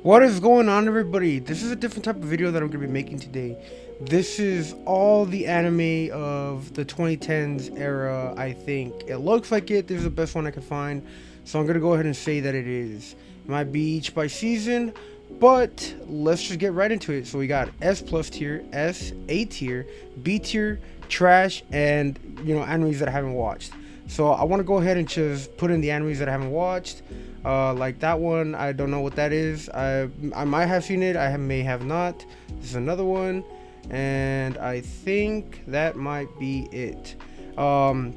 What is going on, everybody? This is a different type of video that I'm going to be making today. This is all the anime of the 2010s era, I think. It looks like it. This is the best one I can find. So I'm going to go ahead and say that it is. It might be each by season, but let's just get right into it. So we got S plus tier, S, A tier, B tier, trash, and, animes that I haven't watched. So I want to go ahead and just put in the animes that I haven't watched. Like that one, I don't know what that is. I might have seen it. May have not. This is another one, and I think that might be it. Oh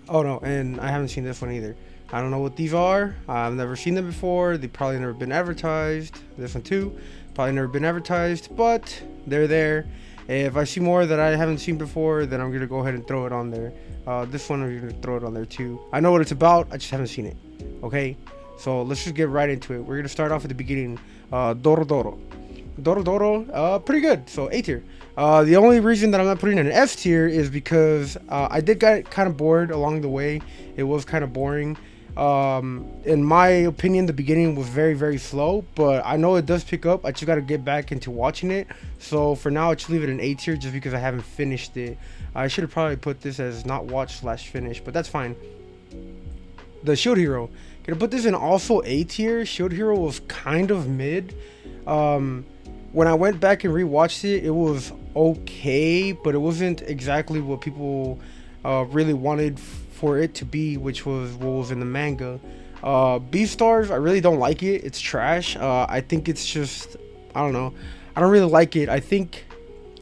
no, and I haven't seen this one either. I don't know what these are. I've never seen them before. They probably never been advertised. This one too, probably never been advertised, but they're there. If I see more that I haven't seen before, then I'm gonna go ahead and throw it on there. This one I'm gonna throw it on there too. I know what it's about. I just haven't seen it. Okay, so let's just get right into it. We're gonna start off at the beginning. Doro Doro. Doro Doro, pretty good. So A tier. The only reason that I'm not putting it in an F tier is because I did get kind of bored along the way. It was kind of boring. In my opinion, the beginning was very, very slow, but I know it does pick up. I just got to get back into watching it. So for now, I just leave it in A tier just because I haven't finished it. I should have probably put this as not watch / finish, but that's fine. The Shield Hero. Gonna put this in also A tier. Shield Hero was kind of mid. When I went back and rewatched it, it was okay, but it wasn't exactly what people really wanted for it to be, which was what was in the manga. Beastars, I really don't like it. It's trash. I think it's just, I don't know. I don't really like it. I think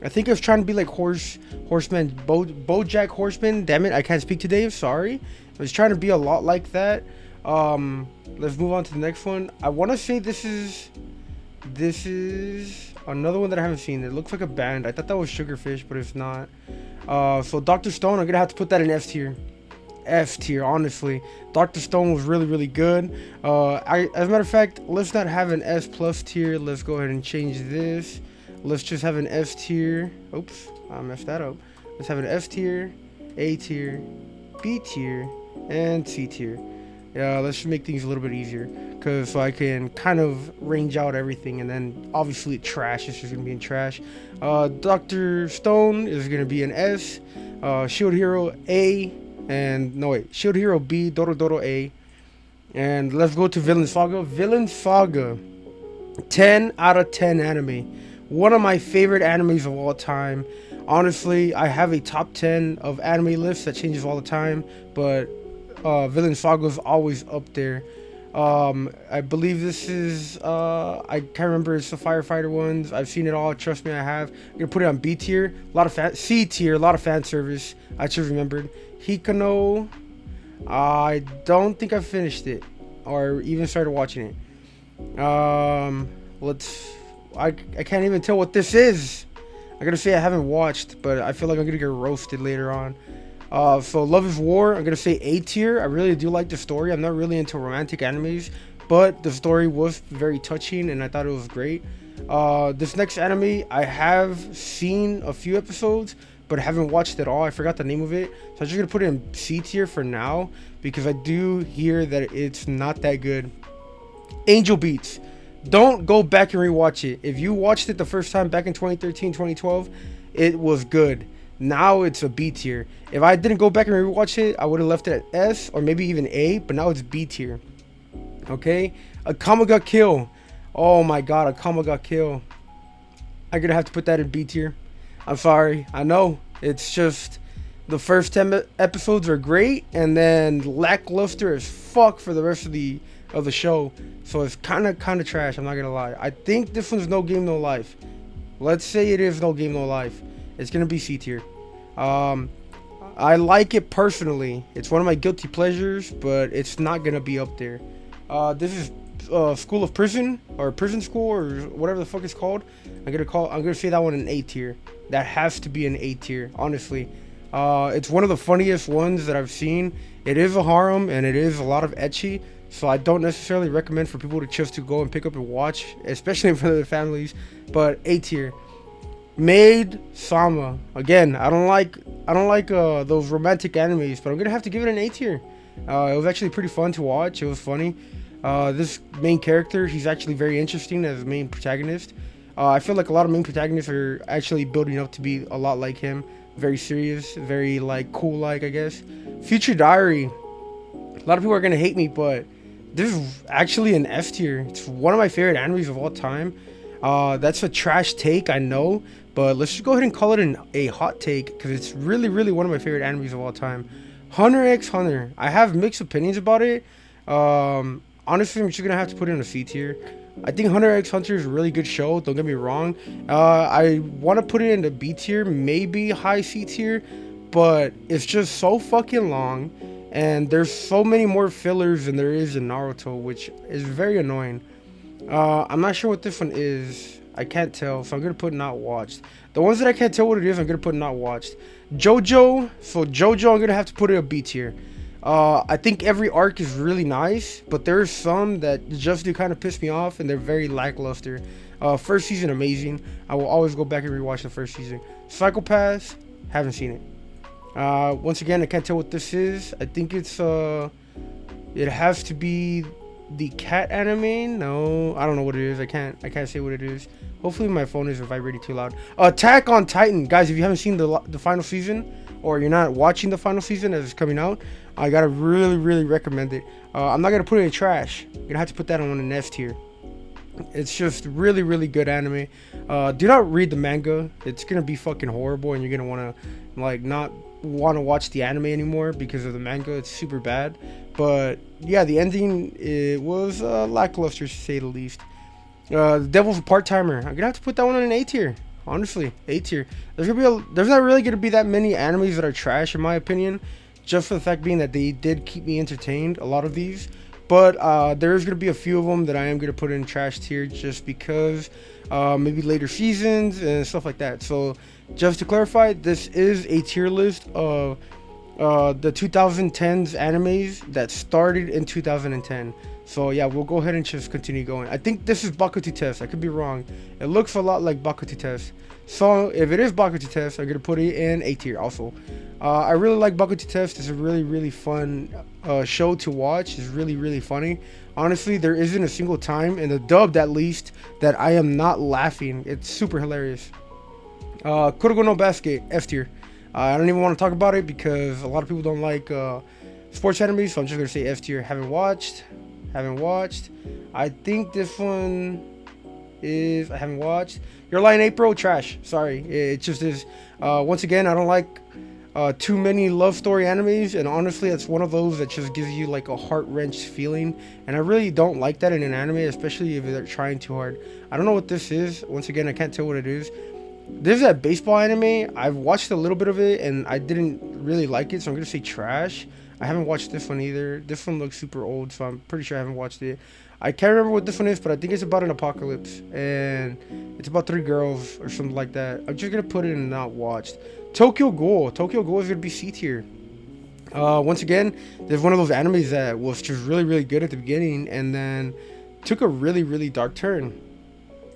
it was trying to be like Horseman, BoJack Horseman. Damn it, I can't speak today. Sorry. It was trying to be a lot like that. Let's move on to the next one. I want to say this is another one that I haven't seen. It looks like a band. I thought that was Sugarfish, but it's not. So Dr. Stone, I'm gonna have to put that in F tier. F tier, honestly. Dr. Stone was really, really good. As a matter of fact, let's not have an S plus tier. Let's go ahead and change this. Let's just have an S tier. Oops, I messed that up. Let's have an S tier, A tier, B tier, and C tier. Yeah, let's just make things a little bit easier, because so I can kind of range out everything, and then obviously trash is just gonna be in trash. Dr. Stone is gonna be an S. Shield Hero A, and no wait, Shield Hero B, Doro Doro A. And let's go to Villain Saga. Villain Saga, 10 out of 10 anime. One of my favorite animes of all time. Honestly, I have a top 10 of anime list that changes all the time, but Villain Saga is always up there. I believe this is I can't remember, it's the firefighter ones. I've seen it all, trust me, I have. I'm gonna put it on B tier. A lot of C tier, a lot of fan service. I just remembered. Hikano, I don't think I finished it or even started watching it. I can't even tell what this is. I gotta say I haven't watched, but I feel like I'm gonna get roasted later on. So Love is War, I'm gonna say A tier. I really do like the story. I'm not really into romantic animes, but the story was very touching and I thought it was great. This next anime, I have seen a few episodes, but I haven't watched it all. I forgot the name of it, so I'm just gonna put it in C tier for now because I do hear that it's not that good. Angel Beats. Don't go back and rewatch it. If you watched it the first time back in 2013, 2012, it was good. Now it's a B tier. If I didn't go back and rewatch it, I would have left it at S or maybe even A, but now it's B tier. Okay? Akame ga Kill. Oh my god, Akame ga Kill. I'm gonna have to put that in B tier. I'm sorry. I know. It's just the first 10 episodes are great and then lackluster as fuck for the rest of the show. So it's kind of trash, I'm not gonna lie. I think this one's No Game No Life. Let's say it is No Game No Life. It's gonna be C tier. I like it personally. It's one of my guilty pleasures, but it's not gonna be up there. This is School of Prison or Prison School or whatever the fuck it's called. I'm gonna say that one an A tier. That has to be an A tier, honestly. It's one of the funniest ones that I've seen. It is a harem and it is a lot of ecchi, so I don't necessarily recommend for people to just to go and pick up and watch, especially for their families. But A tier. Maid Sama. Again, I don't like those romantic animes, but I'm gonna have to give it an A tier. It was actually pretty fun to watch. It was funny. This main character, he's actually very interesting as main protagonist. I feel like a lot of main protagonists are actually building up to be a lot like him. Very serious, very like cool, like I guess. Future Diary. A lot of people are gonna hate me, but this is actually an F tier. It's one of my favorite animes of all time. That's a trash take, I know, but let's just go ahead and call it a hot take because it's really, really one of my favorite animes of all time. Hunter x Hunter. I have mixed opinions about it. Honestly, I'm just gonna have to put it in a C tier. I think Hunter x Hunter is a really good show. Don't get me wrong. I want to put it in the B tier, maybe high C tier, but it's just so fucking long, and there's so many more fillers than there is in Naruto, which is very annoying. I'm not sure what this one is. I can't tell, so I'm gonna put not watched. The ones that I can't tell what it is, I'm gonna put not watched. JoJo. So JoJo, I'm gonna have to put it a B tier. I think every arc is really nice, but there's some that just do kind of piss me off, and they're very lackluster. First season amazing. I will always go back and rewatch the first season. Psycho-Pass, haven't seen it. Once again, I can't tell what this is. I think it's it has to be the cat anime. No, I don't know what it is. I can't say what it is. Hopefully my phone isn't vibrating too loud. Attack on Titan, guys. If you haven't seen the final season, or you're not watching the final season as it's coming out, I gotta really recommend it. I'm not gonna put it in trash. You're gonna have to put that on an S tier. It's just really good anime. Do not read the manga. It's gonna be fucking horrible, and you're gonna wanna like not want to watch the anime anymore because of the manga. It's super bad. But yeah, the ending, it was lackluster to say the least. The Devil's a Part-Timer. I'm gonna have to put that one on an A tier. Honestly, A tier. There's not really gonna be that many animes that are trash in my opinion, just for the fact being that they did keep me entertained, a lot of these. But there's gonna be a few of them that I am gonna put in trash tier just because maybe later seasons and stuff like that. So just to clarify, this is a tier list of the 2010s animes that started in 2010. So yeah, we'll go ahead and just continue going. I think this is Bakuto Test. I could be wrong. It looks a lot like Bakuto Test. So if it is Bakuto Test, I'm gonna put it in A tier also. I really like Bakuto Test. It's a really fun show to watch. It's really funny. Honestly, there isn't a single time in the dubbed at least that I am not laughing. It's super hilarious. Kuroko no Basket, F tier. I don't even want to talk about it because a lot of people don't like sports anime, so I'm just gonna say F tier. Haven't watched. I think this one is I haven't watched. Your Lie in April, trash. Sorry, it just is. Once again, I don't like too many love story animes, and honestly, it's one of those that just gives you like a heart-wrenched feeling, and I really don't like that in an anime, especially if they're trying too hard. I don't know what this is. Once again, I can't tell what it is. This is that baseball anime. I've watched a little bit of it, and I didn't really like it, so I'm gonna say trash. I haven't watched this one either. This one looks super old, so I'm pretty sure I haven't watched it. I can't remember what this one is, but I think it's about an apocalypse, and it's about 3 girls or something like that. I'm just gonna put it in not watched. Tokyo Ghoul. Tokyo Ghoul is gonna be C tier. Once again, there's one of those animes that was just really good at the beginning, and then took a really dark turn.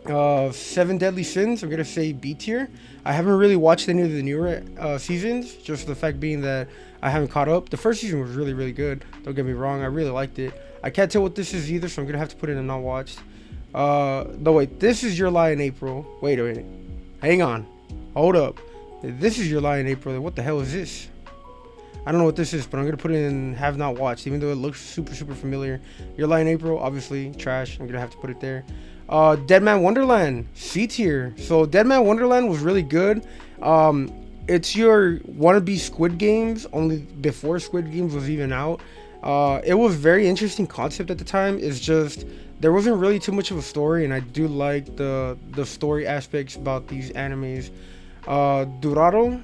7 Deadly Sins, I'm gonna say B tier. I haven't really watched any of the newer seasons, just the fact being that I haven't caught up. The first season was really good. Don't get me wrong, I really liked it. I can't tell what this is either, so I'm gonna have to put it in not watched. No wait, this is Your Lie in April. Wait a minute, hang on, hold up. This is Your Lie in April. What the hell is this? I don't know what this is, but I'm gonna put it in have not watched, even though it looks super familiar. Your Lie in April, obviously trash. I'm gonna have to put it there. Dead Man Wonderland, C tier. So Dead Man Wonderland was really good. It's your wannabe Squid Games, only before Squid Games was even out. It was very interesting concept at the time. It's just there wasn't really too much of a story, and I do like the story aspects about these animes. Dururu.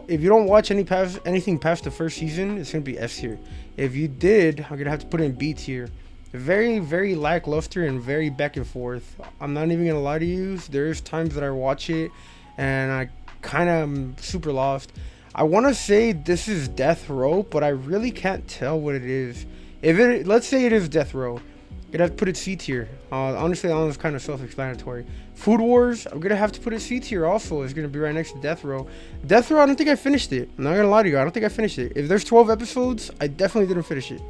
If you don't watch anything past the first season, it's gonna be S tier. If you did, I'm gonna have to put it in B tier. Very lackluster and very back and forth. I'm not even gonna lie to you. There's times that I watch it and I kind of am super lost. I want to say this is Death Row, but I really can't tell what it is. Let's say it is Death Row. Gonna have to put it C tier. Honestly, that one's kind of self-explanatory. Food Wars, I'm gonna have to put it C tier also. It's gonna be right next to Death Row. Death Row, I don't think I finished it. I'm not gonna lie to you, I don't think I finished it. If there's 12 episodes, I definitely didn't finish it.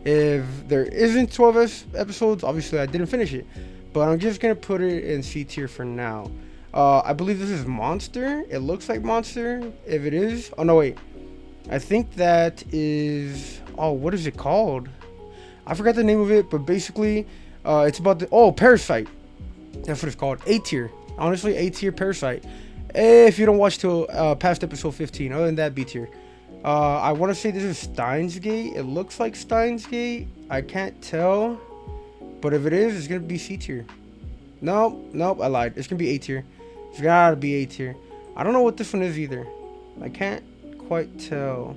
If there isn't 12 episodes, obviously I didn't finish it. But I'm just gonna put it in C tier for now. I believe this is Monster. It looks like Monster. If it is, oh no wait, I think that is. Oh, what is it called? I forgot the name of it, but basically, it's about the Parasite. That's what it's called. A tier. Honestly, A tier Parasite. If you don't watch till past episode 15, other than that, B tier. I want to say this is Steins Gate. It looks like Steins Gate. I can't tell, but if it is, it's gonna be C tier. Nope, I lied. It's gonna be A tier. It's gotta be A tier. I don't know what this one is either. I can't quite tell.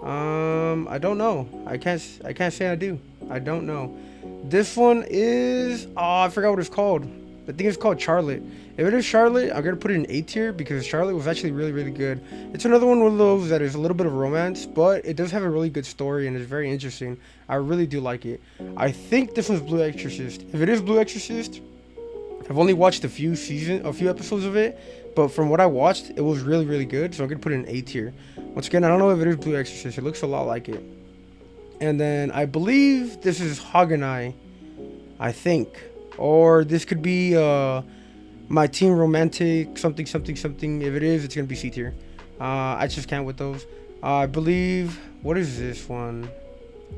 I don't know. I can't say I do. I don't know. This one is I forgot what it's called. I think it's called Charlotte. If it is Charlotte, I'm gonna put it in A tier because Charlotte was actually really, really good. It's another one of those that is a little bit of romance, but it does have a really good story and it's very interesting. I really do like it. I think this one's Blue Exorcist. If it is Blue Exorcist, I've only watched a few episodes of it, but from what I watched, it was really, really good. So I'm gonna put it in A tier. Once again, I don't know if it is Blue Exorcist. It looks a lot like it. And then I believe this is Haganai, I think, or this could be My Teen Romantic something. If it is, it's gonna be C tier. I just can't with those. I believe, what is this one?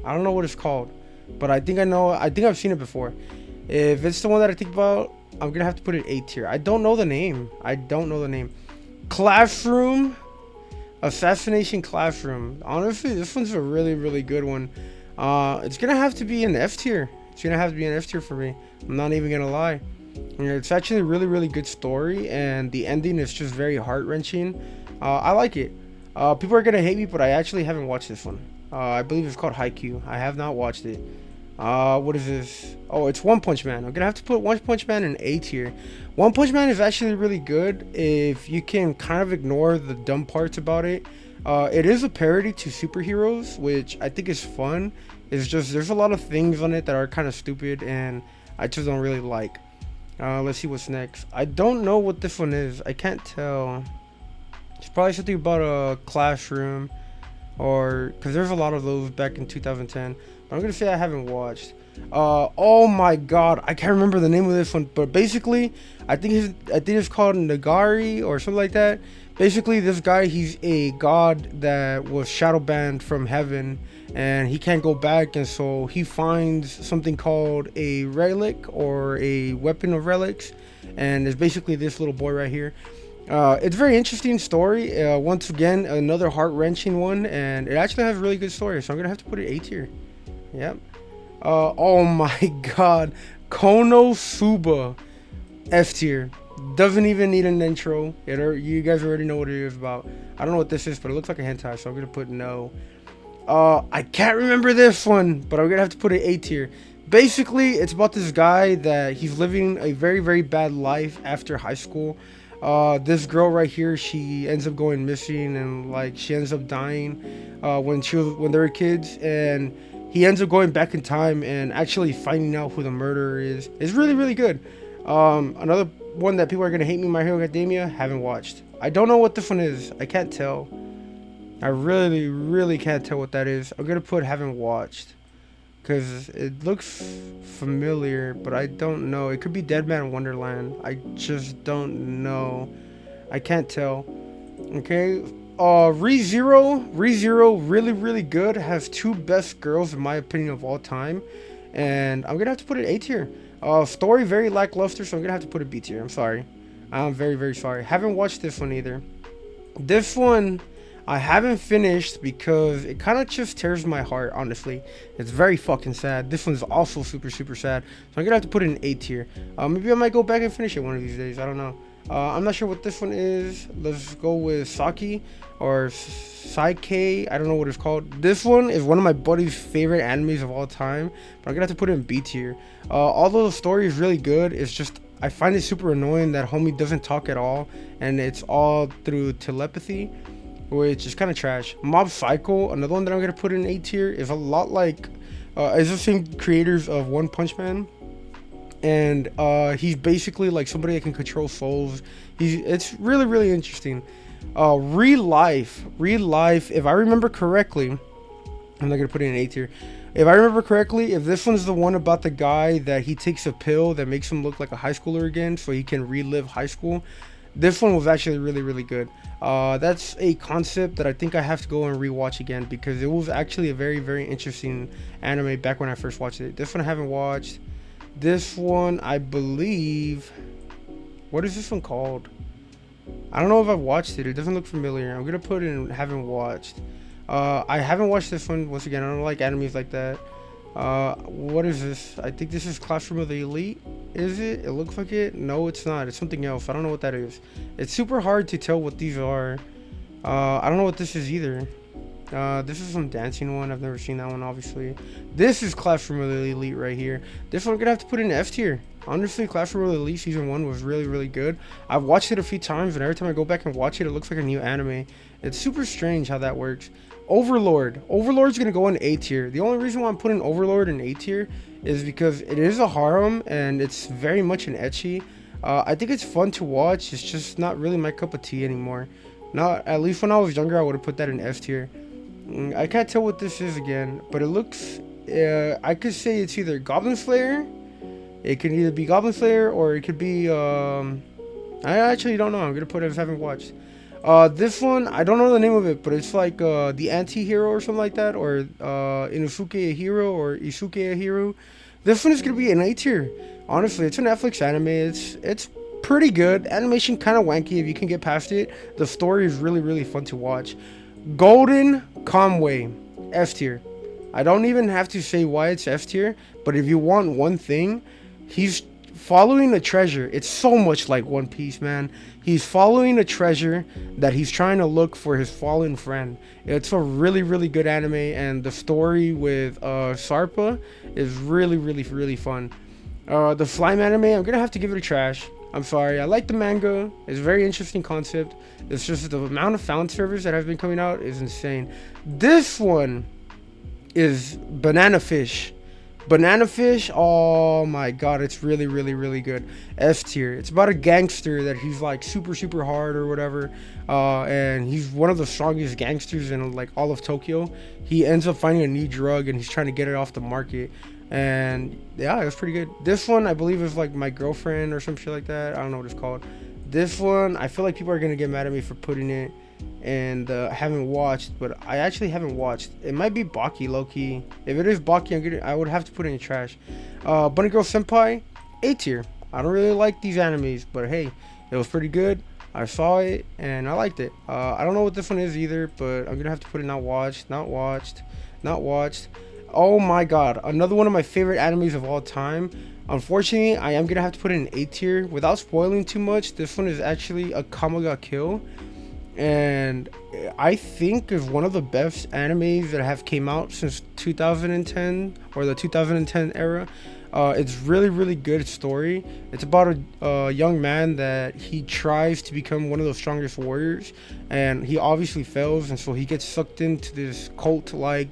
I don't know what it's called, but I think I know. I think I've seen it before. If it's the one that I think about, I'm gonna have to put it A tier. I don't know the name. Classroom, Assassination Classroom. Honestly, this one's a really, really good one. It's gonna have to be an F tier. It's gonna have to be an F tier for me. I'm not even gonna lie. It's actually a really, really good story, and the ending is just very heart-wrenching. I like it. People are gonna hate me, but I actually haven't watched this one. I believe it's called Haikyuu. I have not watched it. What is this? Oh, it's One Punch Man. I'm gonna have to put One Punch Man in A tier. One Punch Man is actually really good if you can kind of ignore the dumb parts about it. It is a parody to superheroes, which I think is fun. It's just there's a lot of things on it that are kind of stupid, and I just don't really like. Let's see what's next. I don't know what this one is. I can't tell. It's probably something about a classroom, or because there's a lot of those back in 2010. But I'm gonna say I haven't watched. Oh my god, I can't remember the name of this one, but basically, I think it's called Nagari or something like that. Basically, this guy, he's a god that was shadow banned from heaven, and he can't go back, and so he finds something called a relic or a weapon of relics, and it's basically this little boy right here. It's a very interesting story. Once again, another heart-wrenching one, and it actually has a really good story, so I'm gonna have to put it A tier. Yep. Oh my god, Konosuba, F tier. Doesn't even need an intro. You guys already know what it is about. I don't know what this is, but it looks like a hentai, so I'm gonna put no. I can't remember this one, but I'm gonna have to put it A tier. Basically, it's about this guy that he's living a very, very bad life after high school. This girl right here, she ends up going missing, and like she ends up dying when they were kids, and he ends up going back in time and actually finding out who the murderer is. It's really, really good. Another one that people are gonna hate me, My Hero Academia, haven't watched. I don't know what this one is. I can't tell. I really, really can't tell what that is. I'm gonna put haven't watched because it looks familiar, but I don't know. It could be Dead Man Wonderland. I just don't know. I can't tell. Okay. ReZero, really, really good. Has two best girls in my opinion of all time, and I'm gonna have to put it A tier. Story very lackluster, so I'm gonna have to put it B tier. I'm sorry. I'm very, very sorry. Haven't watched this one either. This one I haven't finished because it kind of just tears my heart, honestly. It's very fucking sad. This one's also super, super sad, so I'm gonna have to put it in A tier. Maybe I might go back and finish it one of these days. I don't know. I'm not sure what this one is. Let's go with Saki or Saike. I don't know what it's called. This one is one of my buddy's favorite animes of all time, but I'm gonna have to put it in B tier. Although the story is really good, it's just I find it super annoying that homie doesn't talk at all, and it's all through telepathy, which is kind of trash. Mob Psycho, another one that I'm gonna put in A tier, is a lot like It's the same creators of One Punch Man, and he's basically like somebody that can control souls. It's really really interesting. Real life. If I remember correctly, I'm not gonna put it in A tier. If I remember correctly, if this one's the one about the guy that he takes a pill that makes him look like a high schooler again, so he can relive high school, this one was actually really really good. That's a concept that I think I have to go and rewatch again because it was actually a very very interesting anime back when I first watched it. This one I haven't watched. This one I believe. What is this one called? I don't know if I've watched it. It doesn't look familiar. I'm gonna put in haven't watched. I haven't watched this one. Once again, I don't like animes like that. What is this? I think this is Classroom of the Elite. Is it? It looks like it. No, it's not. It's something else. I don't know what that is. It's super hard to tell what these are. I don't know what this is either. This is some dancing one. I've never seen that one, obviously. This is Classroom of the Elite right here. This one I'm gonna have to put in F tier. Honestly, Classroom of the Elite season 1 was really really good. I've watched it a few times, and every time I go back and watch it, it looks like a new anime. It's super strange how that works. Overlord's gonna go in A tier. The only reason why I'm putting Overlord in A tier is because it is a harem and it's very much an ecchi. I think it's fun to watch. It's just not really my cup of tea anymore. Not at least when I was younger, I would have put that in S tier. I can't tell what this is again, but it looks. I could say it's either Goblin Slayer. It could either be Goblin Slayer or it could be. I actually don't know. I'm gonna put it as haven't watched. This one I don't know the name of it, but it's like the Anti-Hero or something like that, or Inosuke a Hero or Isuke a Hero. This one is gonna be an A tier. Honestly, it's a Netflix anime. It's pretty good. Animation kind of wanky if you can get past it. The story is really really fun to watch. Golden Kamuy, F tier. I don't even have to say why it's F tier, but if you want one thing, he's following a treasure. It's so much like One Piece, man. He's following a treasure that he's trying to look for his fallen friend. It's a really really good anime, and the story with Sarpa is really really really fun. The slime anime, I'm gonna have to give it a trash. I'm sorry. I like the manga. It's a very interesting concept. It's just the amount of fan service that have been coming out is insane. This one is Banana Fish. Banana Fish, oh my god, it's really really really good. S tier. It's about a gangster that he's like super super hard or whatever, and he's one of the strongest gangsters in like all of Tokyo. He ends up finding a new drug and he's trying to get it off the market, and yeah, it's pretty good. This one I believe is like My Girlfriend or some shit like that. I don't know what it's called. This one I feel like people are gonna get mad at me for putting it and haven't watched, but I actually haven't watched. It might be Baki, low-key. If it is Baki, I would have to put it in trash. Bunny Girl Senpai, A tier. I don't really like these animes, but hey, it was pretty good. I saw it and I liked it. I don't know what this one is either, but I'm gonna have to put it not watched, not watched, not watched. Oh my god, another one of my favorite animes of all time. Unfortunately, I am gonna have to put it in A tier. Without spoiling too much, this one is actually a Kamaga Kill, and I think is one of the best animes that have came out since 2010 or the 2010 era. It's really really good story. It's about a young man that he tries to become one of the strongest warriors, and he obviously fails, and so he gets sucked into this cult like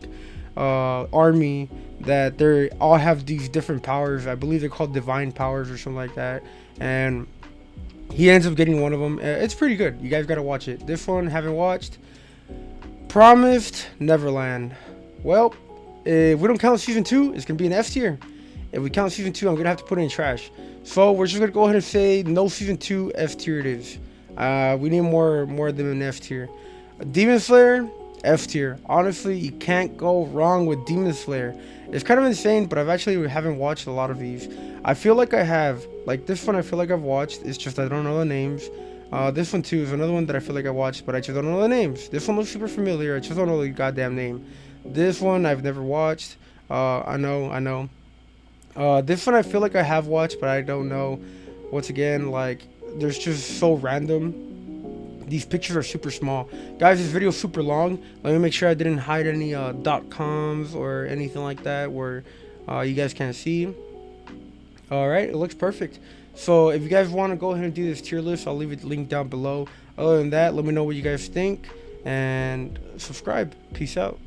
army that they all have these different powers. I believe they're called divine powers or something like that, and he ends up getting one of them. It's pretty good. You guys gotta watch it. This one haven't watched. Promised Neverland. Well, if we don't count season 2, it's gonna be an F tier. If we count season 2, I'm gonna have to put it in trash. So we're just gonna go ahead and say no season 2, F tier it is. We need more than an F tier. Demon Slayer, F tier. Honestly, you can't go wrong with Demon Slayer. It's kind of insane, but I've actually haven't watched a lot of these. I feel like I have. Like this one, I feel like I've watched. It's just I don't know the names. This one too is another one that I feel like I watched, but I just don't know the names. This one looks super familiar. I just don't know the goddamn name. This one I've never watched. I know. This one I feel like I have watched, but I don't know. Once again, like there's just so random. These pictures are super small. Guys, this video is super long. Let me make sure I didn't hide any .coms or anything like that where you guys can't see. Alright, it looks perfect. So if you guys want to go ahead and do this tier list, I'll leave it linked down below. Other than that, let me know what you guys think and subscribe. Peace out.